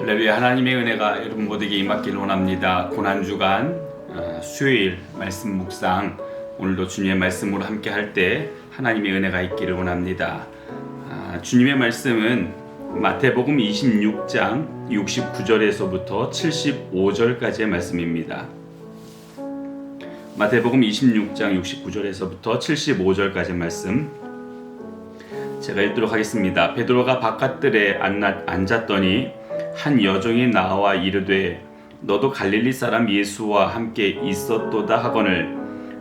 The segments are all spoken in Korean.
할렐루야. 하나님의 은혜가 여러분 모두에게 임하기를 원합니다. 고난주간 수요일 말씀 묵상, 오늘도 주님의 말씀으로 함께 할 때 하나님의 은혜가 있기를 원합니다. 주님의 말씀은 마태복음 26장 69절에서부터 75절까지의 말씀입니다. 마태복음 26장 69절에서부터 75절까지의 말씀 제가 읽도록 하겠습니다. 베드로가 바깥들에 앉았더니 한 여종이 나와 이르되 너도 갈릴리 사람 예수와 함께 있었도다 하거늘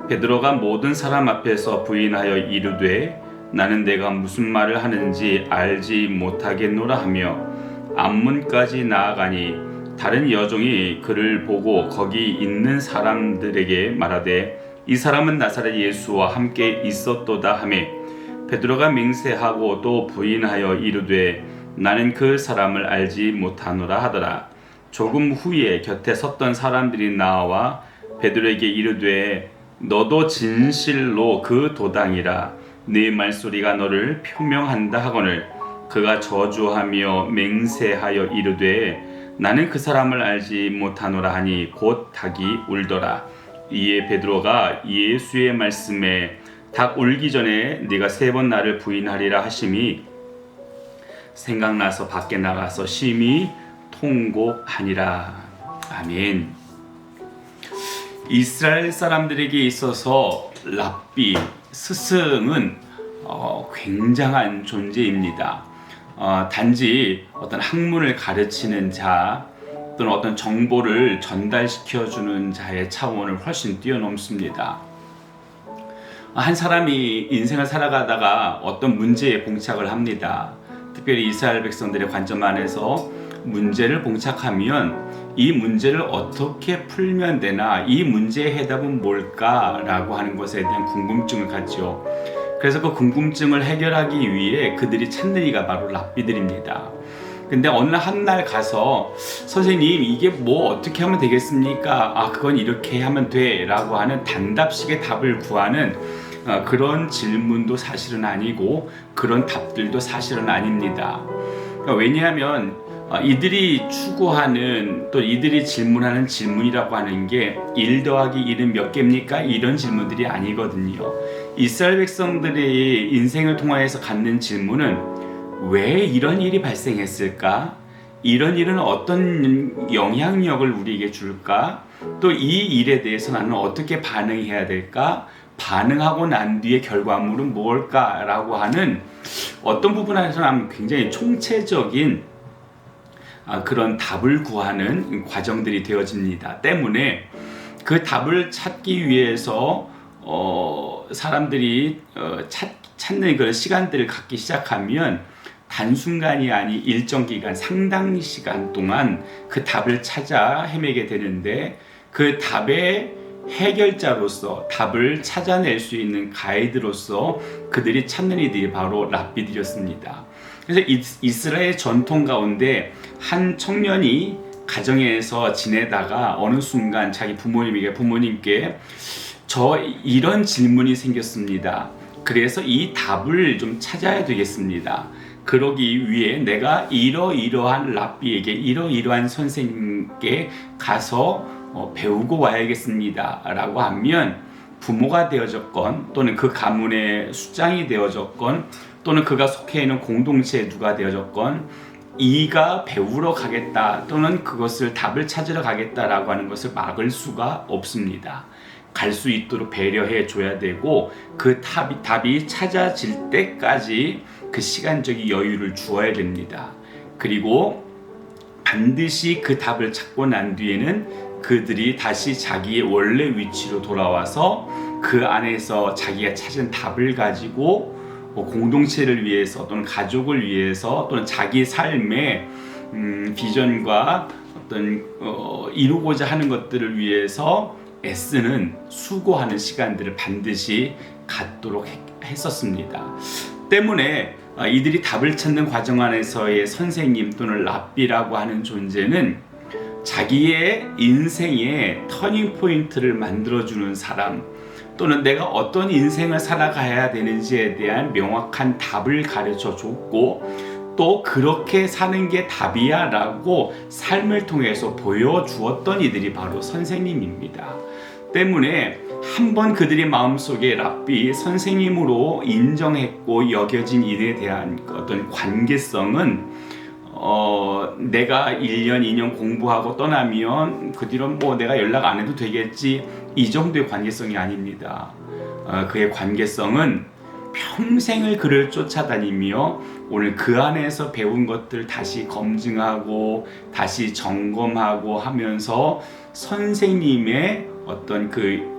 베드로가 모든 사람 앞에서 부인하여 이르되 나는 내가 무슨 말을 하는지 알지 못하겠노라 하며 앞문까지 나아가니 다른 여종이 그를 보고 거기 있는 사람들에게 말하되 이 사람은 나사렛 예수와 함께 있었도다 하매 베드로가 맹세하고 또 부인하여 이르되 나는 그 사람을 알지 못하노라 하더라. 조금 후에 곁에 섰던 사람들이 나와 베드로에게 이르되 너도 진실로 그 도당이라 네 말소리가 너를 표명한다 하거늘 그가 저주하며 맹세하여 이르되 나는 그 사람을 알지 못하노라 하니 곧 닭이 울더라. 이에 베드로가 예수의 말씀에 닭 울기 전에 네가 3번 나를 부인하리라 하심이 생각나서 밖에 나가서 심히 통곡하니라. 아멘. 이스라엘 사람들에게 있어서 랍비, 스승은 굉장한 존재입니다. 단지 어떤 학문을 가르치는 자 또는 어떤 정보를 전달시켜주는 자의 차원을 훨씬 뛰어넘습니다. 한 사람이 인생을 살아가다가 어떤 문제에 봉착을 합니다. 특별히 이스라엘 백성들의 관점 안에서 문제를 봉착하면 이 문제를 어떻게 풀면 되나, 이 문제의 해답은 뭘까라고 하는 것에 대한 궁금증을 갖죠. 그래서 그 궁금증을 해결하기 위해 그들이 찾는 이가 바로 랍비들입니다. 근데 어느 한 날 가서 선생님 이게 뭐 어떻게 하면 되겠습니까? 그건 이렇게 하면 돼 라고 하는 단답식의 답을 구하는 그런 질문도 사실은 아니고 그런 답들도 사실은 아닙니다. 왜냐하면 이들이 추구하는 또 이들이 질문하는 질문이라고 하는 게 1 더하기 1은 몇 개입니까? 이런 질문들이 아니거든요. 이스라엘 백성들의 인생을 통하여서 갖는 질문은 왜 이런 일이 발생했을까? 이런 일은 어떤 영향력을 우리에게 줄까? 또 이 일에 대해서 나는 어떻게 반응해야 될까? 반응하고 난 뒤의 결과물은 뭘까라고 하는 어떤 부분에서는 굉장히 총체적인 그런 답을 구하는 과정들이 되어집니다. 때문에 그 답을 찾기 위해서 사람들이 찾는 그런 시간들을 갖기 시작하면 단순간이 아닌 일정 기간, 상당 시간 동안 그 답을 찾아 헤매게 되는데 그 답의 해결자로서 답을 찾아낼 수 있는 가이드로서 그들이 찾는 이들이 바로 랍비들이었습니다. 그래서 이스라엘 전통 가운데 한 청년이 가정에서 지내다가 어느 순간 자기 부모님께 저 이런 질문이 생겼습니다. 그래서 이 답을 좀 찾아야 되겠습니다. 그러기 위해 내가 이러이러한 랍비에게 이러이러한 선생님께 가서 배우고 와야겠습니다 라고 하면 부모가 되어졌건 또는 그 가문의 수장이 되어졌건 또는 그가 속해 있는 공동체에 누가 되어졌건 이가 배우러 가겠다 또는 그것을 답을 찾으러 가겠다라고 하는 것을 막을 수가 없습니다. 갈 수 있도록 배려해 줘야 되고 그 답이 찾아질 때까지 그 시간적인 여유를 주어야 됩니다. 그리고 반드시 그 답을 찾고 난 뒤에는 그들이 다시 자기의 원래 위치로 돌아와서 그 안에서 자기가 찾은 답을 가지고 공동체를 위해서 또는 가족을 위해서 또는 자기 삶의 비전과 어떤 이루고자 하는 것들을 위해서 애쓰는 수고하는 시간들을 반드시 갖도록 했었습니다. 때문에 이들이 답을 찾는 과정 안에서의 선생님 또는 랍비라고 하는 존재는 자기의 인생의 터닝 포인트를 만들어주는 사람 또는 내가 어떤 인생을 살아가야 되는지에 대한 명확한 답을 가르쳐 줬고 또 그렇게 사는 게 답이야 라고 삶을 통해서 보여주었던 이들이 바로 선생님입니다. 때문에 한번 그들의 마음속에 랍비 선생님으로 인정했고 여겨진 일에 대한 어떤 관계성은 내가 1년 2년 공부하고 떠나면 그 뒤로 뭐 내가 연락 안 해도 되겠지, 이 정도의 관계성이 아닙니다. 그의 관계성은 평생을 그를 쫓아다니며 오늘 그 안에서 배운 것들 다시 검증하고 다시 점검하고 하면서 선생님의 어떤 그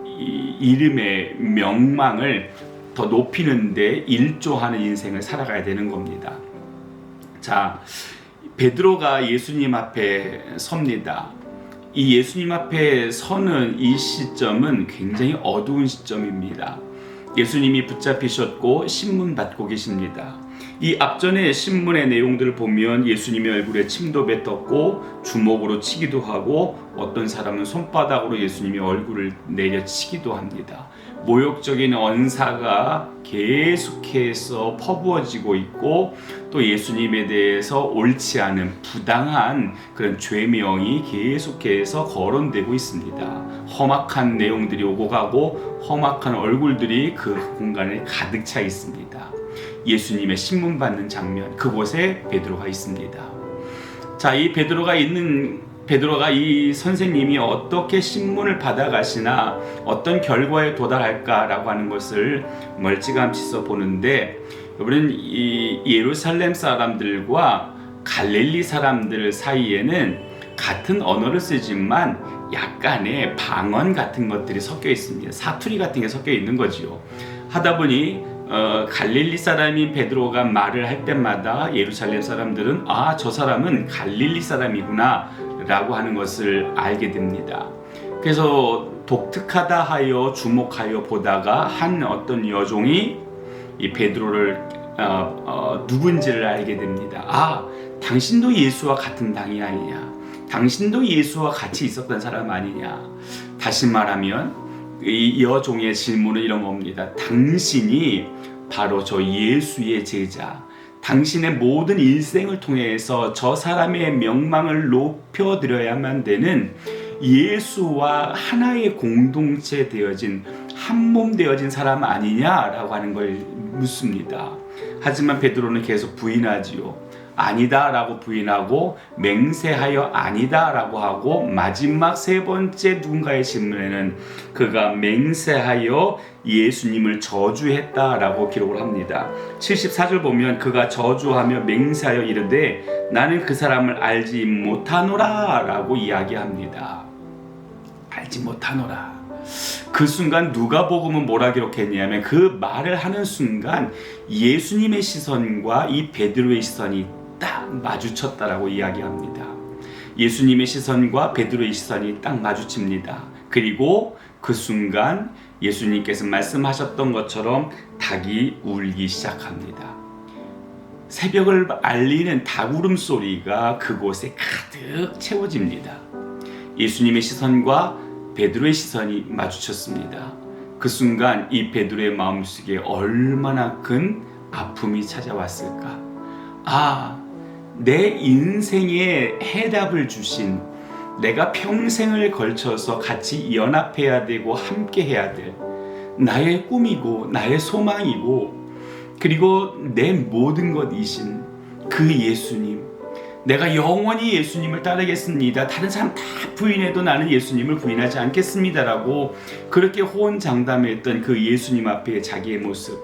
이름의 명망을 더 높이는데 일조하는 인생을 살아가야 되는 겁니다. 자, 베드로가 예수님 앞에 섭니다. 이 예수님 앞에 서는 이 시점은 굉장히 어두운 시점입니다. 예수님이 붙잡히셨고 신문 받고 계십니다. 이 앞전에 신문의 내용들을 보면 예수님의 얼굴에 침도 뱉었고 주먹으로 치기도 하고 어떤 사람은 손바닥으로 예수님의 얼굴을 내려치기도 합니다. 모욕적인 언사가 계속해서 퍼부어지고 있고 또 예수님에 대해서 옳지 않은 부당한 그런 죄명이 계속해서 거론되고 있습니다. 험악한 내용들이 오고 가고 험악한 얼굴들이 그 공간에 가득 차 있습니다. 예수님의 신문 받는 장면, 그곳에 베드로가 있습니다. 자, 이 베드로가 이 선생님이 어떻게 신문을 받아가시나 어떤 결과에 도달할까라고 하는 것을 멀찌감치 보는데, 여러분, 이 예루살렘 사람들과 갈릴리 사람들 사이에는 같은 언어를 쓰지만 약간의 방언 같은 것들이 섞여 있습니다. 사투리 같은 게 섞여 있는 거지요. 하다 보니 갈릴리 사람인 베드로가 말을 할 때마다 예루살렘 사람들은 저 사람은 갈릴리 사람이구나 라고 하는 것을 알게 됩니다. 그래서 독특하다 하여 주목하여 보다가 한 어떤 여종이 이 베드로를 누군지를 알게 됩니다. 당신도 예수와 같은 당이 아니냐, 당신도 예수와 같이 있었던 사람 아니냐. 다시 말하면 이 여종의 질문은 이런 겁니다. 당신이 바로 저 예수의 제자, 당신의 모든 일생을 통해서 저 사람의 명망을 높여드려야만 되는 예수와 하나의 공동체 되어진, 한 몸 되어진 사람 아니냐라고 하는 걸 묻습니다. 하지만 베드로는 계속 부인하지요. 아니다라고 부인하고 맹세하여 아니다라고 하고 마지막 세 번째 누군가의 질문에는 그가 맹세하여 예수님을 저주했다라고 기록을 합니다. 74절 보면 그가 저주하며 맹세하여 이르되 나는 그 사람을 알지 못하노라 라고 이야기합니다. 알지 못하노라. 그 순간 누가복음은 뭐라 기록했냐면 그 말을 하는 순간 예수님의 시선과 이 베드로의 시선이 딱 마주쳤다라고 이야기합니다. 예수님의 시선과 베드로의 시선이 딱 마주칩니다. 그리고 그 순간 예수님께서 말씀하셨던 것처럼 닭이 울기 시작합니다. 새벽을 알리는 닭 울음소리가 그곳에 가득 채워집니다. 예수님의 시선과 베드로의 시선이 마주쳤습니다. 그 순간 이 베드로의 마음속에 얼마나 큰 아픔이 찾아왔을까. 내 인생에 해답을 주신, 내가 평생을 걸쳐서 같이 연합해야 되고 함께 해야 될 나의 꿈이고 나의 소망이고 그리고 내 모든 것이신 그 예수님, 내가 영원히 예수님을 따르겠습니다. 다른 사람 다 부인해도 나는 예수님을 부인하지 않겠습니다라고 그렇게 호언장담했던 그 예수님 앞에 자기의 모습,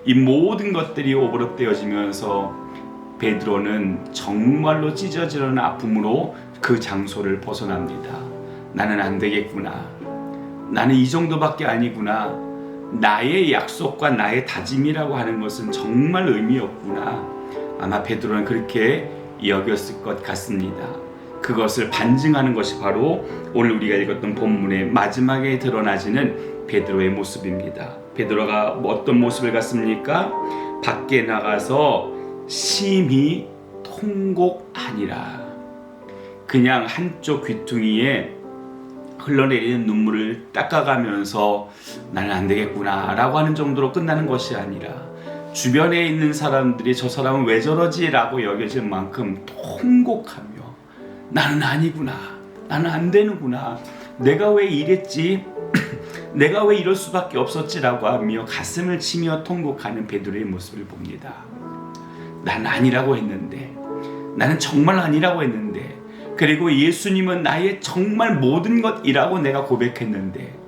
이 모든 것들이 오버랩되어지면서 베드로는 정말로 찢어지는 아픔으로 그 장소를 벗어납니다. 나는 안 되겠구나. 나는 이 정도밖에 아니구나. 나의 약속과 나의 다짐이라고 하는 것은 정말 의미 없구나. 아마 베드로는 그렇게 여겼을 것 같습니다. 그것을 반증하는 것이 바로 오늘 우리가 읽었던 본문의 마지막에 드러나지는 베드로의 모습입니다. 베드로가 어떤 모습을 갖습니까? 밖에 나가서 심히 통곡하니라. 그냥 한쪽 귀퉁이에 흘러내리는 눈물을 닦아가면서 나는 안 되겠구나 라고 하는 정도로 끝나는 것이 아니라 주변에 있는 사람들이 저 사람은 왜 저러지? 라고 여겨질 만큼 통곡하며 나는 아니구나, 나는 안 되는구나, 내가 왜 이랬지? 내가 왜 이럴 수밖에 없었지라고 하며 가슴을 치며 통곡하는 베드로의 모습을 봅니다. 나는 아니라고 했는데, 나는 정말 아니라고 했는데, 그리고 예수님은 나의 정말 모든 것이라고 내가 고백했는데,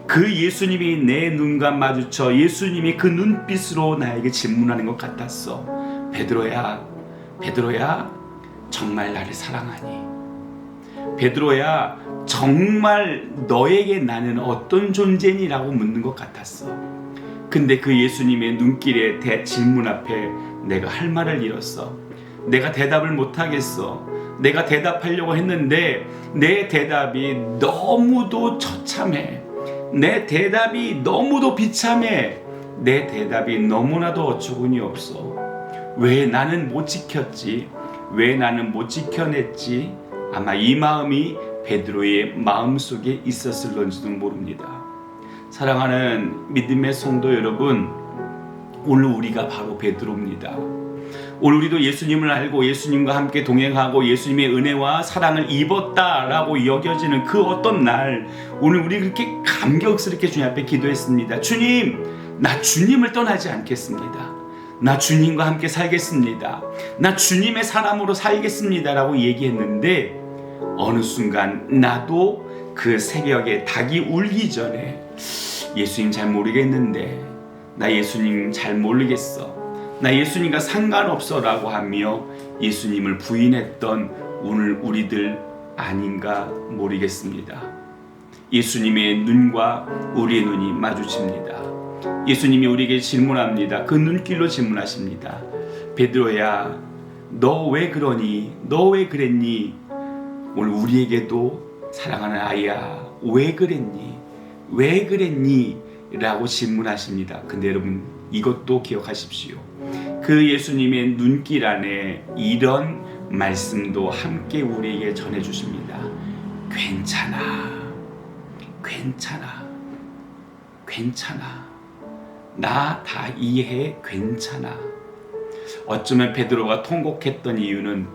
그 예수님이 내 눈과 마주쳐 예수님이 그 눈빛으로 나에게 질문하는 것 같았어. 베드로야, 베드로야, 정말 나를 사랑하니? 베드로야, 정말 너에게 나는 어떤 존재니라고 묻는 것 같았어. 근데 그 예수님의 눈길의 질문 앞에 내가 할 말을 잃었어. 내가 대답을 못하겠어. 내가 대답하려고 했는데 내 대답이 너무도 처참해. 내 대답이 너무도 비참해. 내 대답이 너무나도 어처구니 없어. 왜 나는 못 지켰지? 왜 나는 못 지켜냈지? 아마 이 마음이 베드로의 마음속에 있었을런지도 모릅니다. 사랑하는 믿음의 성도 여러분, 오늘 우리가 바로 베드로입니다. 오늘 우리도 예수님을 알고 예수님과 함께 동행하고 예수님의 은혜와 사랑을 입었다라고 여겨지는 그 어떤 날, 오늘 우리 그렇게 감격스럽게 주님 앞에 기도했습니다. 주님, 나 주님을 떠나지 않겠습니다. 나 주님과 함께 살겠습니다. 나 주님의 사람으로 살겠습니다 라고 얘기했는데, 어느 순간 나도 그 새벽에 닭이 울기 전에 예수님 잘 모르겠는데, 나 예수님 잘 모르겠어, 나 예수님과 상관없어 라고 하며 예수님을 부인했던 오늘 우리들 아닌가 모르겠습니다. 예수님의 눈과 우리의 눈이 마주칩니다. 예수님이 우리에게 질문합니다. 그 눈길로 질문하십니다. 베드로야, 너 왜 그러니? 너 왜 그랬니? 오늘 우리에게도 사랑하는 아이야, 왜 그랬니? 왜 그랬니? 라고 질문하십니다. 근데 여러분, 이것도 기억하십시오. 그 예수님의 눈길 안에 이런 말씀도 함께 우리에게 전해주십니다. 괜찮아, 괜찮아, 괜찮아, 나 다 이해해, 괜찮아. 어쩌면 베드로가 통곡했던 이유는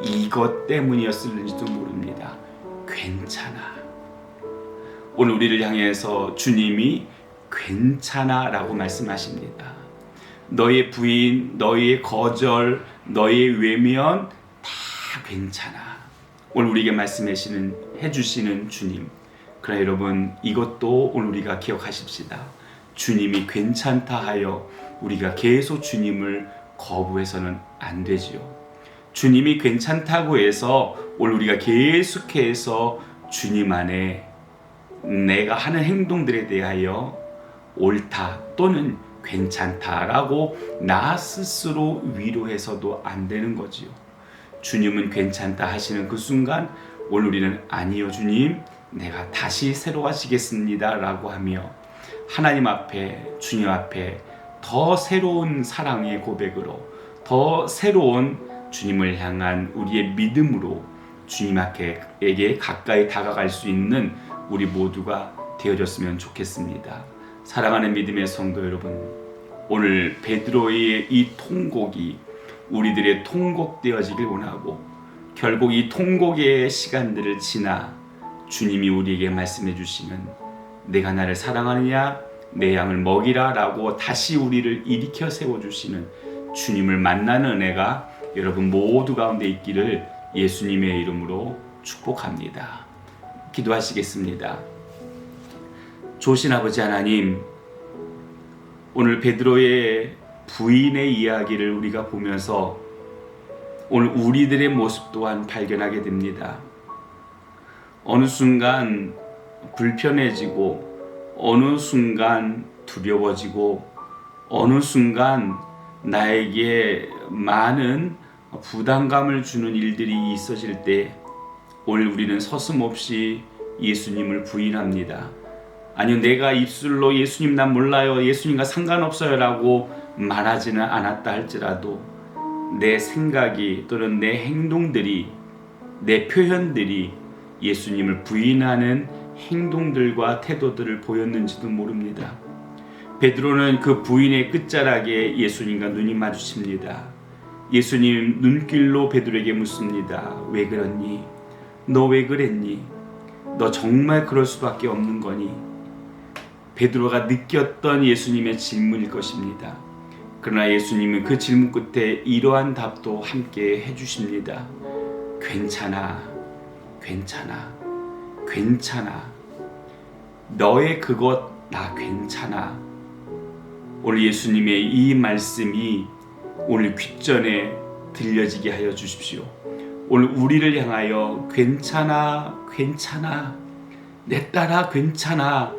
이것 때문이었을지도 모릅니다. 괜찮아. 오늘 우리를 향해서 주님이 괜찮아 라고 말씀하십니다. 너의 부인, 너의 거절, 너의 외면 다 괜찮아. 오늘 우리에게 해주시는 주님. 그러나 여러분, 이것도 오늘 우리가 기억하십시다. 주님이 괜찮다 하여 우리가 계속 주님을 거부해서는 안 되지요. 주님이 괜찮다고 해서 오늘 우리가 계속해서 주님 안에 내가 하는 행동들에 대하여 옳다 또는 괜찮다라고 나 스스로 위로해서도 안 되는 거지요. 주님은 괜찮다 하시는 그 순간 오늘 우리는 아니요 주님, 내가 다시 새로 하시겠습니다 라고 하며 하나님 앞에, 주님 앞에 더 새로운 사랑의 고백으로, 더 새로운 주님을 향한 우리의 믿음으로 주님 앞에게 가까이 다가갈 수 있는 우리 모두가 되어졌으면 좋겠습니다. 사랑하는 믿음의 성도 여러분, 오늘 베드로의 이 통곡이 우리들의 통곡되어지길 원하고, 결국 이 통곡의 시간들을 지나 주님이 우리에게 말씀해 주시는 내가 나를 사랑하느냐, 내 양을 먹이라 라고 다시 우리를 일으켜 세워주시는 주님을 만나는 은혜가 여러분 모두 가운데 있기를 예수님의 이름으로 축복합니다. 기도하시겠습니다. 좋으신 아버지 하나님, 오늘 베드로의 부인의 이야기를 우리가 보면서 오늘 우리들의 모습 또한 발견하게 됩니다. 어느 순간 불편해지고, 어느 순간 두려워지고, 어느 순간 나에게 많은 부담감을 주는 일들이 있어질 때 오늘 우리는 서슴없이 예수님을 부인합니다. 아니요, 내가 입술로 예수님 난 몰라요, 예수님과 상관없어요 라고 말하지는 않았다 할지라도 내 생각이 또는 내 행동들이, 내 표현들이 예수님을 부인하는 행동들과 태도들을 보였는지도 모릅니다. 베드로는 그 부인의 끝자락에 예수님과 눈이 마주칩니다. 예수님 눈길로 베드로에게 묻습니다. 왜 그랬니? 너 왜 그랬니? 너 정말 그럴 수밖에 없는 거니? 베드로가 느꼈던 예수님의 질문일 것입니다. 그러나 예수님은 그 질문 끝에 이러한 답도 함께 해주십니다. 괜찮아, 괜찮아, 괜찮아. 너의 그것 나 괜찮아. 오늘 예수님의 이 말씀이 오늘 귓전에 들려지게 하여 주십시오. 오늘 우리를 향하여 괜찮아, 괜찮아, 내 딸아 괜찮아,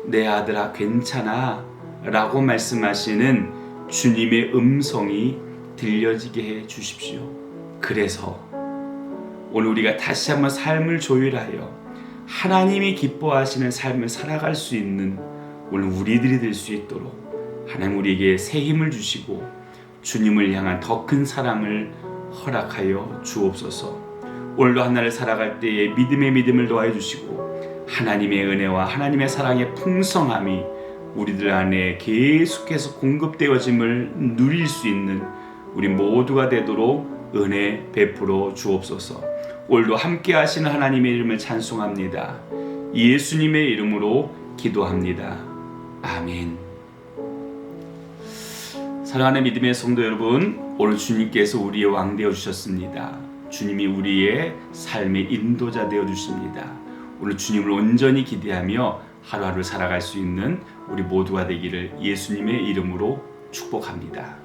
내 아들아 괜찮아 라고 말씀하시는 주님의 음성이 들려지게 해 주십시오. 그래서 오늘 우리가 다시 한번 삶을 조율하여 하나님이 기뻐하시는 삶을 살아갈 수 있는 오늘 우리들이 될 수 있도록 하나님 우리에게 새 힘을 주시고 주님을 향한 더 큰 사랑을 허락하여 주옵소서. 오늘도 하나를 살아갈 때에 믿음의 믿음을 더하여 주시고 하나님의 은혜와 하나님의 사랑의 풍성함이 우리들 안에 계속해서 공급되어짐을 누릴 수 있는 우리 모두가 되도록 은혜 베풀어 주옵소서. 오늘도 함께 하시는 하나님의 이름을 찬송합니다. 예수님의 이름으로 기도합니다. 아멘. 사랑하는 믿음의 성도 여러분, 오늘 주님께서 우리의 왕 되어 주셨습니다. 주님이 우리의 삶의 인도자 되어 주십니다. 오늘 주님을 온전히 기대하며 하루하루 살아갈 수 있는 우리 모두가 되기를 예수님의 이름으로 축복합니다.